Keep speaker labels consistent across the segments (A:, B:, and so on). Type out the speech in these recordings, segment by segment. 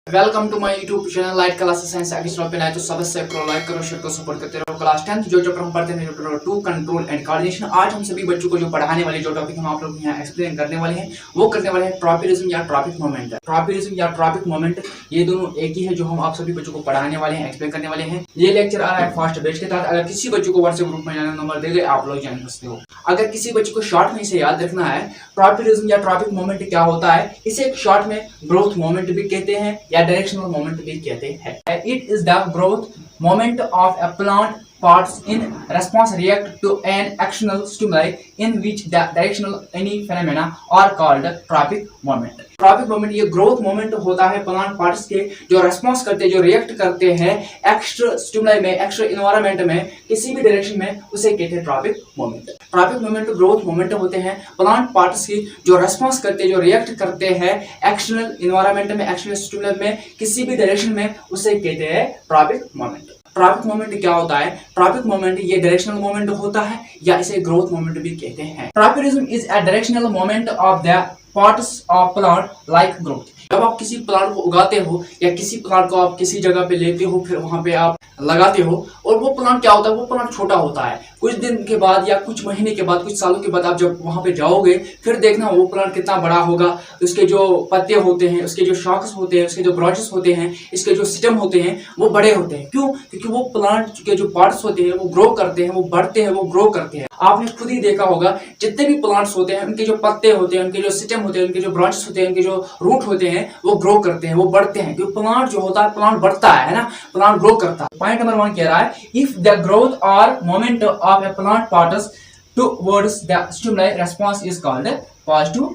A: Welcome to my YouTube channel light classes science additional पे तो सबसे प्रो लाइक करो शेयर करो सपोर्ट करते रहो। क्लास 10th जो चैप्टर हम पढ़ते हैं चैप्टर 2 कंट्रोल एंड कोऑर्डिनेशन। आज हम सभी बच्चों को जो पढ़ाने वाले जो टॉपिक हम आप लोग यहाँ एक्सप्लेन करने वाले हैं वो करने वाले हैं ट्रॉपिज्म या ट्रॉपिक मोमेंट। ट्रॉपिज्म या ट्रॉपिक मोमेंट ये दोनों एक ही है जो हम आप सभी बच्चों को पढ़ाने वाले हैं, एक्सप्लेन करने वाले हैं। ये लेक्चर आ रहा है फर्स्ट बैच के तहत। अगर किसी बच्चों को व्हाट्सएप ग्रुप में जाना नंबर दे गए आप लोग जान सकते हो। अगर किसी बच्चे को शॉर्ट में इसे याद रखना है ट्रॉपिज्म या ट्रॉपिक मोमेंट क्या होता है, इसे एक शॉर्ट में ग्रोथ मोमेंट भी कहते हैं या डायरेक्शनल मोमेंट भी कहते हैं। It is the growth moment of a plant parts in response react to an external stimuli in which the directional any phenomena are called tropic moment। Tropic moment ये growth moment होता है plant parts के जो response करते हैं, जो react करते हैं एक्स्ट्रा स्टिमुलाई में, एक्स्ट्रा इन्वायरमेंट में, किसी भी डायरेक्शन में, उसे कहते हैं tropic moment. Tropic moment growth moment होते हैं प्लांट पार्ट्स की जो रेस्पॉन्स करते हैं, जो रिएक्ट करते हैं एक्सटर्नल इन्वायरमेंट में, एक्सटर्नल स्टिमुलाई में, किसी भी डायरेक्शन में, उसे कहते हैं ट्रॉपिक मोमेंट। ट्रॉपिक मोमेंट क्या होता है? ट्रॉपिक मोमेंट ये डायरेक्शनल मोमेंट होता है या इसे ग्रोथ मोमेंट भी कहते हैं। Tropism is a directional moment of the parts of plant like growth. जब आप किसी प्लांट को उगाते हो या किसी प्लांट को आप किसी जगह पे लेते हो, फिर वहां पे आप लगाते हो और वो प्लांट क्या होता है, वो प्लांट छोटा होता है। कुछ दिन के बाद या कुछ महीने के बाद, कुछ सालों के बाद आप जब वहां पे जाओगे फिर देखना वो प्लांट कितना बड़ा होगा। उसके जो पत्ते होते हैं, उसके जो शॉक्स होते हैं, उसके जो ब्रांचेस होते हैं, इसके जो स्टेम होते हैं वो बड़े होते हैं। क्यों? क्योंकि वो प्लांट के जो पार्ट्स होते हैं वो ग्रो करते हैं, वो बढ़ते हैं, वो ग्रो करते हैं। आपने खुद ही देखा होगा जितने भी प्लांट्स होते हैं उनके जो पत्ते होते हैं, उनके जो स्टेम होते हैं, उनके जो ब्रांचेस होते हैं, उनके जो रूट होते हैं वो ग्रो करते हैं, वो बढ़ते हैं। क्योंकि प्लांट जो होता है प्लांट बढ़ता है ना, प्लांट ग्रो करता है। पॉइंट नंबर 1 कह रहा है इफ द ग्रोथ और moment of a plant parts towards the stimuli response is called positive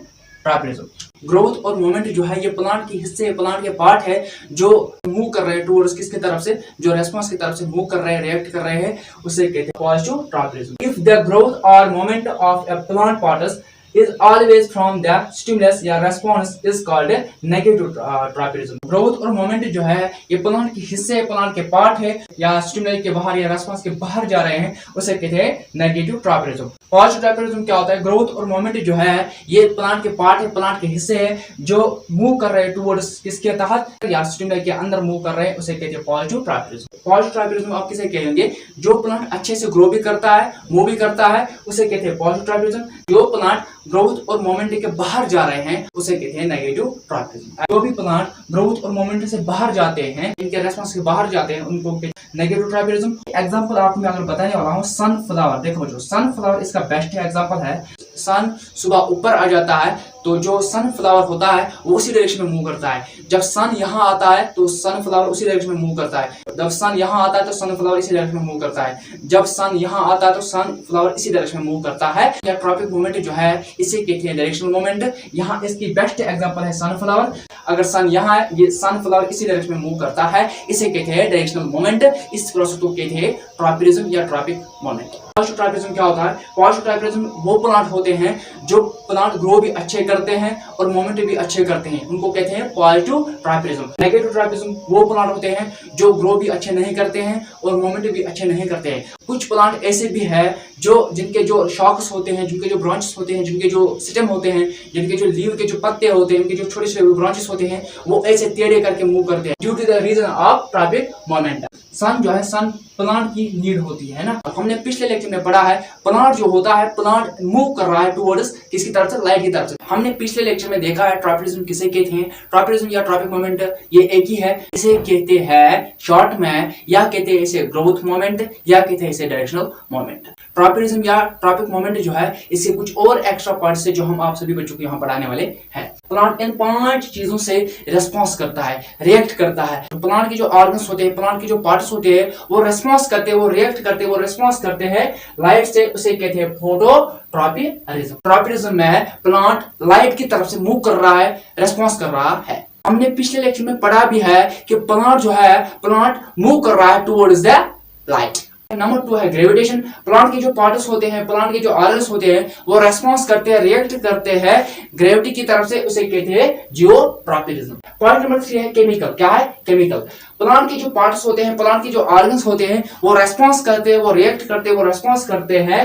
A: tropism. Growth और मोमेंट जो है ये प्लांट के हिस्से, प्लांट के पार्ट है जो मूव कर रहे हैं टुवर्ड्स किसकी तरफ से, जो रेस्पॉन्स की तरफ से मूव कर रहे हैं, रिएक्ट कर रहे हैं, उसे कहते हैं positive tropism. If the growth और moment of a plant parts is always from the stimulus या response is called negative tropism। Growth और मोमेंट जो है ये प्लांट के हिस्से, प्लांट के पार्ट है या स्टिमुलाई के बाहर या रेस्पॉन्स के बाहर जा रहे हैं, उसे कहते हैं नेगेटिव ट्रॉपिज्म। पॉजिटिव ट्रॉपिज्म क्या होता है? ग्रोथ और मोमेंट जो है ये प्लांट के पार्ट है, प्लांट के हिस्से है जो मूव कर रहे हैं टुवर्ड्स किसके तहत या स्टिमुलाई के अंदर मूव कर रहे हैं, उसे कहते हैं पॉजिटिव ट्रॉपिज्म। पॉजिटिव ट्रॉपिज्म आप किसे कहेंगे? जो प्लांट अच्छे से ग्रो भी करता है, मूव भी करता है, उसे कहते हैं पॉजिटिव ट्रॉपिज्म। जो प्लांट ग्रोथ और मोमेंट के बाहर जा रहे हैं उसे कहते हैं नेगेटिव ट्रॉपिज्म। जो भी प्लांट ग्रोथ और मोमेंट से बाहर जाते हैं, इनके रेस्पॉन्स से बाहर जाते हैं, उनको नेगेटिव ट्रॉपिज्म। एग्जांपल आपको मैं अगर बताने वाला हूँ सनफ्लावर। देखो जो सनफ्लावर इसका बेस्ट एग्जांपल है। सन सुबह ऊपर आ जाता है तो जो सनफ्लावर होता है वो उसी डायरेक्शन में मूव करता है। जब सन यहाँ आता है तो सनफ्लावर उसी डायरेक्शन में मूव करता है। जब सन यहाँ आता है तो सनफ्लावर इसी डायरेक्शन में मूव करता है। जब सन यहाँ आता है तो सनफ्लावर इसी डायरेक्शन में मूव करता है। या ट्रॉपिक मोमेंट जो है इसे कहते हैं डायरेक्शनल मोमेंट। यहाँ इसकी बेस्ट एग्जांपल है सनफ्लावर। अगर सन यहाँ है, ये सनफ्लावर इसी डायरेक्शन में मूव करता है, इसे कहते हैं डायरेक्शनल मोमेंट। इस प्रोसेस को कहते हैं ट्रॉपिज्म या ट्रॉपिक मोमेंट। पॉजिटिव ट्रॉपिज्म क्या होता है? पॉजिटिव ट्रॉपिज्म वो प्लांट होते हैं जो प्लांट ग्रो भी अच्छे करते हैं और मोमेंट भी अच्छे करते हैं, उनको कहते हैं पॉजिटिव ट्रॉपिज्म। नेगेटिव ट्रॉपिज्म वो प्लांट होते हैं जो ग्रो भी अच्छे नहीं करते हैं और मोमेंट भी अच्छे नहीं करते हैं। कुछ प्लांट ऐसे भी है जो जिनके जो शॉक्स होते हैं, जिनके जो ब्रांचेस होते हैं, जिनके जो स्टेम होते हैं, जिनके जो लीव के जो पत्ते होते हैं, उनके जो छोटे छोटे ब्रांचेस होते हैं वो ऐसे टेढ़े करके मूव करते हैं due to the reason of tropic moment. Sun जो है, सन प्लांट की नीड होती है ना। हमने पिछले लेक्चर में पढ़ा है प्लांट जो होता है, प्लांट मूव कर रहा है टुवर्ड्स किसकी तरफ से, लाइट की तरफ से। हमने पिछले लेक्चर में देखा है ट्रॉपिज्म किसे कहते हैं। ट्रॉपिज्म या ट्रॉपिक मोमेंट ये एक ही है। इसे कहते हैं शॉर्ट में या कहते हैं इसे ग्रोथ मोमेंट या कहते हैं इसे डायरेक्शनल मोमेंट। ट्रॉपिज्म या ट्रॉपिक मोमेंट जो है इससे कुछ और एक्स्ट्रा पार्ट्स है जो हम आप सभी बच्चों को यहाँ पढ़ाने वाले हैं। प्लांट इन 5 चीजों से रिस्पॉन्स करता है, रिएक्ट करता है। प्लांट के जो ऑर्गन्स होते हैं, प्लांट के जो पार्ट्स होते हैं वो रिस्पॉन्स करते हैं, वो रिएक्ट करते हैं, वो रिस्पॉन्स करते हैं लाइट से, उसे कहते हैं फोटोट्रॉपिज्म। ट्रॉपिज्म में प्लांट लाइट की तरफ से मूव कर रहा है, रिस्पॉन्स कर रहा है। हमने पिछले लेक्चर में पढ़ा भी है कि प्लांट जो है, प्लांट मूव कर रहा है टुवर्ड्स द लाइट। नंबर 2 है ग्रेविटेशन। प्लांट के जो पार्ट्स होते हैं, प्लांट के जो ऑर्गन्स होते हैं वो रेस्पॉन्स करते हैं, रिएक्ट करते हैं ग्रेविटी की तरफ से, उसे कहते हैं जियोट्रॉपिज्म। पॉइंट नंबर 3 है केमिकल। क्या है? केमिकल। प्लांट के जो पार्ट्स होते हैं, प्लांट के जो ऑर्गन्स होते हैं वो रेस्पॉन्स करते हैं, वो रिएक्ट करते हैं, वो रेस्पॉन्स करते हैं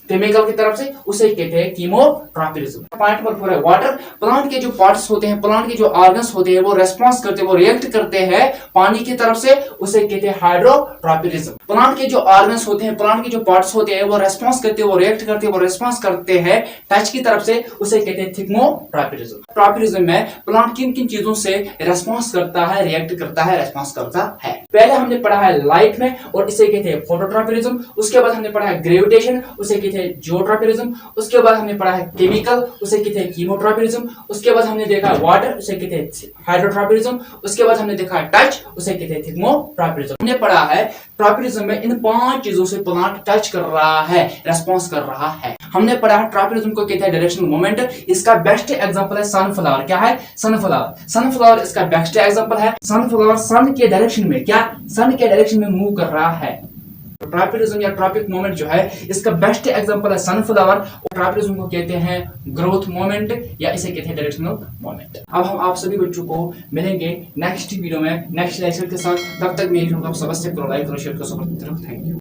A: केमिकल की तरफ से, उसे कहते हैं कीमोट्रॉपिज्म। पॉइंट नंबर 4 है वाटर। प्लांट के जो पार्ट्स होते हैं, प्लांट के जो ऑर्गन्स होते हैं, वो रेस्पॉन्स करते हैं, वो रिएक्ट करते हैं पानी की तरफ से, उसे कहते हैं हाइड्रोट्रॉपिज्म। प्लांट के जो ऑर्गन्स होते हैं, प्लांट के जो पार्ट्स होते हैं, वो रेस्पॉन्स करते हैं, वो रिएक्ट करते हैं, वो रेस्पॉन्स करते हैं टच की तरफ से, उसे कहते हैं थिग्मोट्रॉपिज्म। ट्रॉपिज्म में प्लांट किन किन चीजों से रेस्पॉन्स करता है, रिएक्ट करता है, रेस्पॉन्स करता है। पहले हमने पढ़ा है लाइट में, और इसे कहते हैं फोटोट्रॉपिज्म। उसके बाद हमने पढ़ा है ग्रेविटेशन, उसे कहते हैं जियोट्रॉपिज्म। उसके बाद हमने पढ़ा है केमिकल, उसे कहते हैं कीमोट्रॉपिज्म। उसके बाद हमने देखा है वाटर, उसे कहते हैं हाइड्रोट्रॉपिज्म। उसके बाद हमने देखा है टच, उसे कहते हैं थिग्मोट्रॉपिज्म। हमने पढ़ा है ट्रॉपिज्म में इन 5 चीजों से प्लांट टच कर रहा है, रेस्पॉन्स कर रहा है। हमने पढ़ा है ट्रॉपिज्म को कहते हैं डायरेक्शनल मोमेंट। इसका बेस्ट एग्जांपल है सनफ्लावर। क्या है? सनफ्लावर। सनफ्लावर इसका बेस्ट एग्जांपल है। सनफ्लावर सन के डायरेक्शन में, क्या सन के डायरेक्शन में मूव कर रहा है। ट्रॉपिज्म या ट्रॉपिक मोमेंट जो है, इसका बेस्ट एग्जांपल है सनफ्लावर। और ट्रॉपिज्म को कहते हैं ग्रोथ मोमेंट, या इसे कहते हैं डायरेक्शनल मोमेंट। अब हम आप सभी बच्चों को मिलेंगे नेक्स्ट वीडियो में, नेक्स्ट लेक्चर के साथ। तब तक मेरी वीडियो को सब्सक्राइब करो, लाइक करो, शेयर करो, सपोर्ट करो। Thank you.